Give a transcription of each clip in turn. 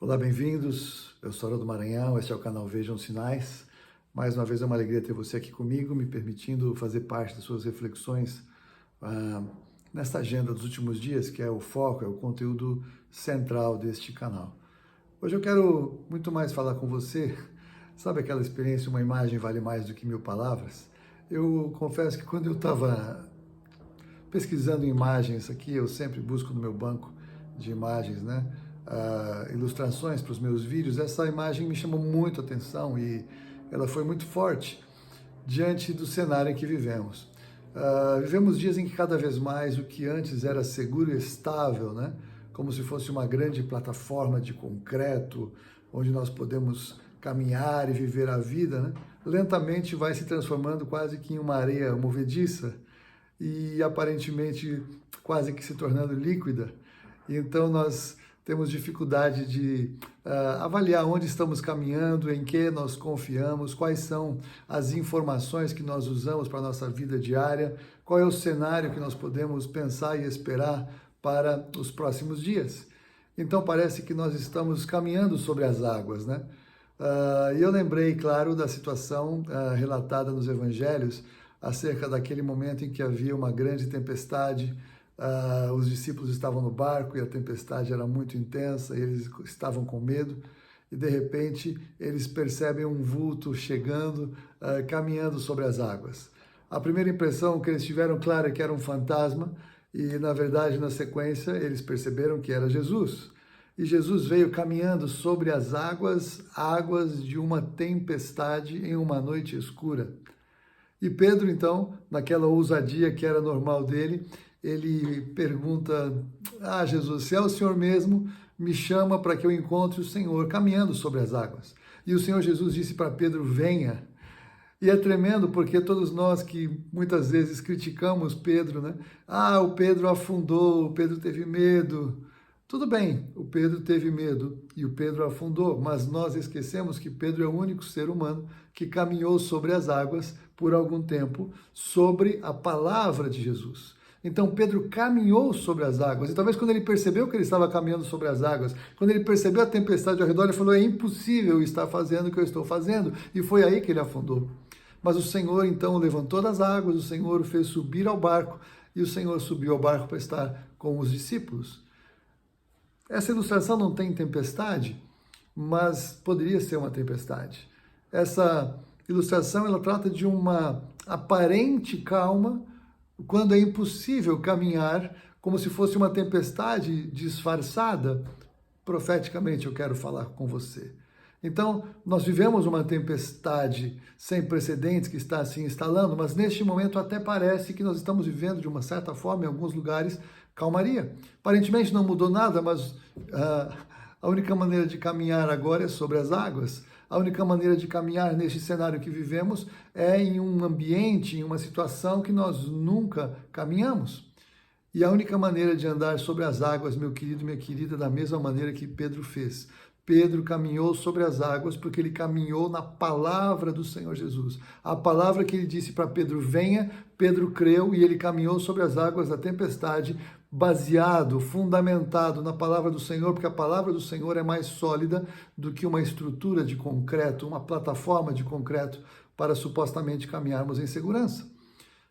Olá, bem-vindos. Eu sou Haroldo Maranhão, este é o canal Vejam Sinais. Mais uma vez é uma alegria ter você aqui comigo, me permitindo fazer parte das suas reflexões nesta agenda dos últimos dias, que é o foco, é o conteúdo central deste canal. Hoje eu quero muito mais falar com você, sabe aquela experiência, uma imagem vale mais do que 1000 palavras? Eu confesso que quando eu estava pesquisando imagens aqui, eu sempre busco no meu banco de imagens, né? Ilustrações para os meus vídeos. Essa imagem me chamou muito a atenção e ela foi muito forte diante do cenário em que vivemos. Vivemos dias em que cada vez mais o que antes era seguro e estável, né? Como se fosse uma grande plataforma de concreto, onde nós podemos caminhar e viver a vida, né? Lentamente vai se transformando quase que em uma areia movediça e aparentemente quase que se tornando líquida. Então nós temos dificuldade de avaliar onde estamos caminhando, em que nós confiamos, quais são as informações que nós usamos para a nossa vida diária, qual é o cenário que nós podemos pensar e esperar para os próximos dias. Então parece que nós estamos caminhando sobre as águas, né? E eu lembrei, claro, da situação relatada nos evangelhos acerca daquele momento em que havia uma grande tempestade. Os discípulos estavam no barco e a tempestade era muito intensa, eles estavam com medo e de repente eles percebem um vulto chegando, caminhando sobre as águas. A primeira impressão que eles tiveram, claro, é que era um fantasma e na verdade na sequência eles perceberam que era Jesus. E Jesus veio caminhando sobre as águas de uma tempestade em uma noite escura. E Pedro, então, naquela ousadia que era normal dele, ele pergunta: Jesus, se é o Senhor mesmo, me chama para que eu encontre o Senhor caminhando sobre as águas. E o Senhor Jesus disse para Pedro: venha. E é tremendo porque todos nós que muitas vezes criticamos Pedro, né? O Pedro afundou, o Pedro teve medo. Tudo bem, o Pedro teve medo e o Pedro afundou, mas nós esquecemos que Pedro é o único ser humano que caminhou sobre as águas por algum tempo, sobre a palavra de Jesus. Então Pedro caminhou sobre as águas, e talvez quando ele percebeu que ele estava caminhando sobre as águas, quando ele percebeu a tempestade ao redor, ele falou: é impossível estar fazendo o que eu estou fazendo, e foi aí que ele afundou. Mas o Senhor então o levantou das águas, o Senhor o fez subir ao barco, e o Senhor subiu ao barco para estar com os discípulos. Essa ilustração não tem tempestade, mas poderia ser uma tempestade. Essa ilustração ela trata de uma aparente calma, quando é impossível caminhar, como se fosse uma tempestade disfarçada. Profeticamente eu quero falar com você. Então, nós vivemos uma tempestade sem precedentes que está se instalando, mas neste momento até parece que nós estamos vivendo, de uma certa forma, em alguns lugares, calmaria. Aparentemente não mudou nada, mas a única maneira de caminhar agora é sobre as águas. A única maneira de caminhar neste cenário que vivemos é em um ambiente, em uma situação que nós nunca caminhamos. E a única maneira de andar sobre as águas, meu querido e minha querida, da mesma maneira que Pedro fez. Pedro caminhou sobre as águas porque ele caminhou na palavra do Senhor Jesus. A palavra que ele disse para Pedro: venha, Pedro creu e ele caminhou sobre as águas da tempestade, baseado, fundamentado na palavra do Senhor, porque a palavra do Senhor é mais sólida do que uma estrutura de concreto, uma plataforma de concreto para supostamente caminharmos em segurança.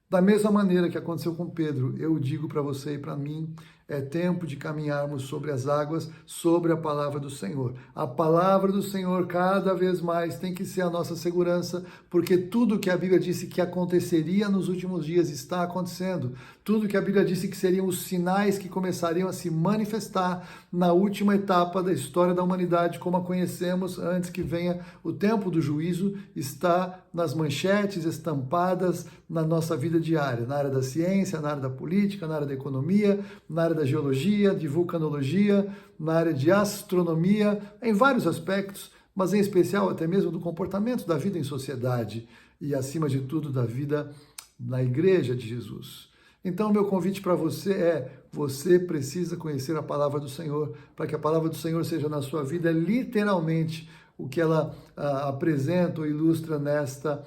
Da mesma maneira que aconteceu com Pedro, eu digo para você e para mim, é tempo de caminharmos sobre as águas, sobre a palavra do Senhor. A palavra do Senhor cada vez mais tem que ser a nossa segurança, porque tudo que a Bíblia disse que aconteceria nos últimos dias está acontecendo. Tudo que a Bíblia disse que seriam os sinais que começariam a se manifestar na última etapa da história da humanidade, como a conhecemos antes que venha o tempo do juízo, está nas manchetes estampadas na nossa vida diária, na área da ciência, na área da política, na área da economia, na área da geologia, de vulcanologia, na área de astronomia, em vários aspectos, mas em especial até mesmo do comportamento da vida em sociedade e, acima de tudo, da vida na igreja de Jesus. Então, o meu convite para você é: você precisa conhecer a palavra do Senhor, para que a palavra do Senhor seja na sua vida literalmente o que ela apresenta ou ilustra nesta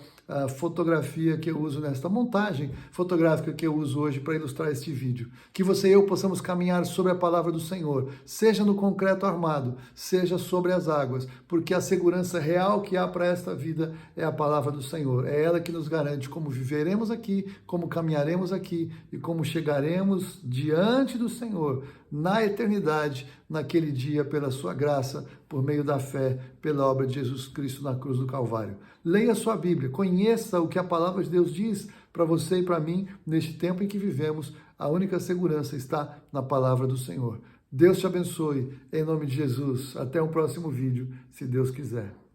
fotografia que eu uso, nesta montagem fotográfica que eu uso hoje para ilustrar este vídeo. Que você e eu possamos caminhar sobre a palavra do Senhor, seja no concreto armado, seja sobre as águas, porque a segurança real que há para esta vida é a palavra do Senhor. É ela que nos garante como viveremos aqui, como caminharemos aqui e como chegaremos diante do Senhor na eternidade, naquele dia, pela sua graça, por meio da fé, pela obra de Jesus Cristo na cruz do Calvário. Leia a sua Bíblia, conheça o que a palavra de Deus diz para você e para mim, neste tempo em que vivemos. A única segurança está na palavra do Senhor. Deus te abençoe, em nome de Jesus. Até o próximo vídeo, se Deus quiser.